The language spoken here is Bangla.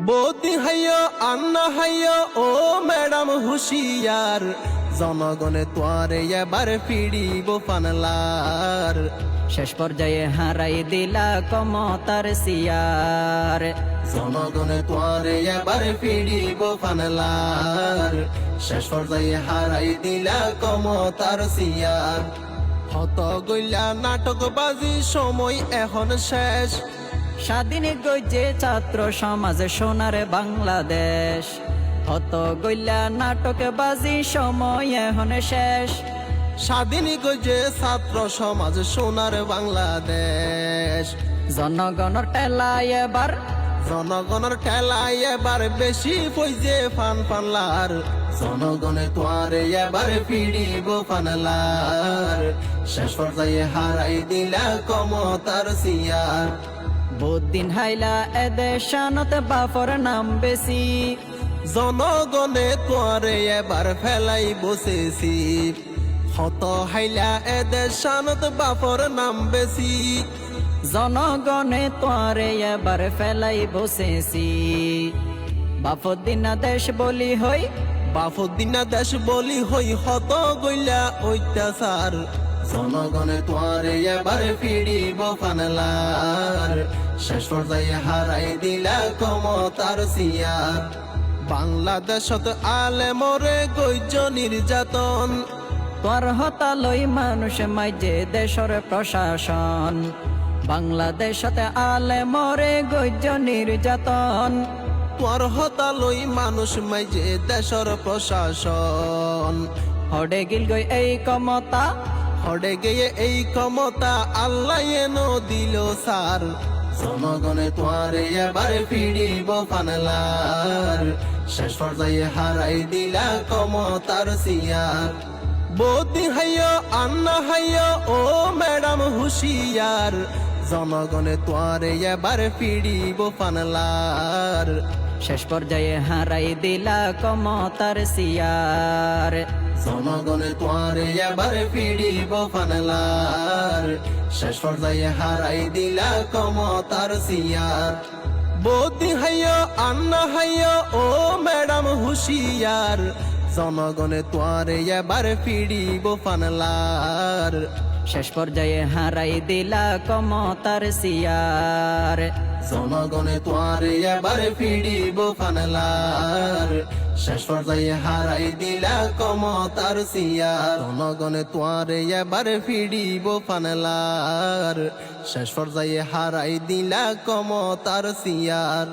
বৌদি হাইয় আন্না হাইয় ও ম্যাডাম হুশিয়ার, জনগণে তোয়ারে এবার ফিরিব ফানলার। শেষ পর্যায়ে হারাই দিলা ক্ষমতার সিয়ার। জনগণে তোয়ারে এবার ফিরিব ফানলার, শেষ পর্যায়ে হারাই দিলা ক্ষমতার সিয়ার। হত গইলা নাটকবাজি সময় এখন শেষ, স্বাধীন গইজে ছাত্র সমাজ সোনার বাংলাদেশ। হত গইলা নাটক বাজি সময় এখন শেষ। স্বাধীন গজে ছাত্র সমাজ সোনার বাংলাদেশ। জনগণের টেলায় এবার, জনগণের ঠেলায় এবার বেশি পয়জে ফান ফানলার, জনগণে তোয়ারে এবার ফিরিব ফানলার, শেষ পর্যায়ে হারাই দিলা ক্ষমতার সিয়ার। বহুদিন হাইলা এদের শানত বাফর নাম বেশি। জনগণে তোয়ারে এবার ফেলাই বসেছি, হত হাইলা এদের শানত বাপর নাম বেশি। জনগণে তোরে এবার ফেলাই বসেছি। বাফুদ্দিনা দেশ বলি হই, বাফুদ্দিনা দেশ বলি হই হত গইলা অত্যাচার, জনগণে তোয়ারে এবার ফিরিব ফানলার, শেষ পর্যায়ে হারাই দিলা ক্ষমতার সিয়ার। বাংলাদেশত আলেমরে গইজ নির্যাতন, তোর হতালই মানুষ মাইজে দেশর প্রশাসন। বাংলাদেশতে আলে মরে গজ্য নির্যাতন। তোর হতালই মানুষ মাইজে দেশর প্রশাসন। হডে গিল গই এই ক্ষমতা, হডে গিয়ে এই ক্ষমতা আল্লাহ এনো দিল সার, জনগণে তোয়ারে এবার ফিরিব ফানলার, শেষ পর্যায়ে হারাই দিলা ক্ষমতার সিয়ার। বৌদি হাইয় আন্না হাইয় ও ম্যাডাম হুশিয়ার, জনগণে তোয়ারে এবার ফিরিব ফানলার, শেষ পর্যায়ে হারাই দিলা ক্ষমতার সিয়ার। জনগণে তোয়ারে এবার ফিরিব ফানলার, শেষ পর্যায়ে হারাই দিলা ক্ষমতার সিয়ার। বৌদি হাইয় আন্না হাইয় ও ম্যাডাম হুশিয়ার, জনগণে তোয়ারে এবার ফিরিব ফানলার, শেষ পর্যায়ে হারাই দিলা ক্ষমতার সিয়ার। জনগণে তোয়ারে এবার ফিরিব ফানলার, শেষ পর্যায়ে হারাই দিলা ক্ষমতার সিয়ার। জনগণে তোয়ারে এবার ফিরিব ফানলার, শেষ পর্যায়ে হারাই দিলা ক্ষমতার সিয়ার।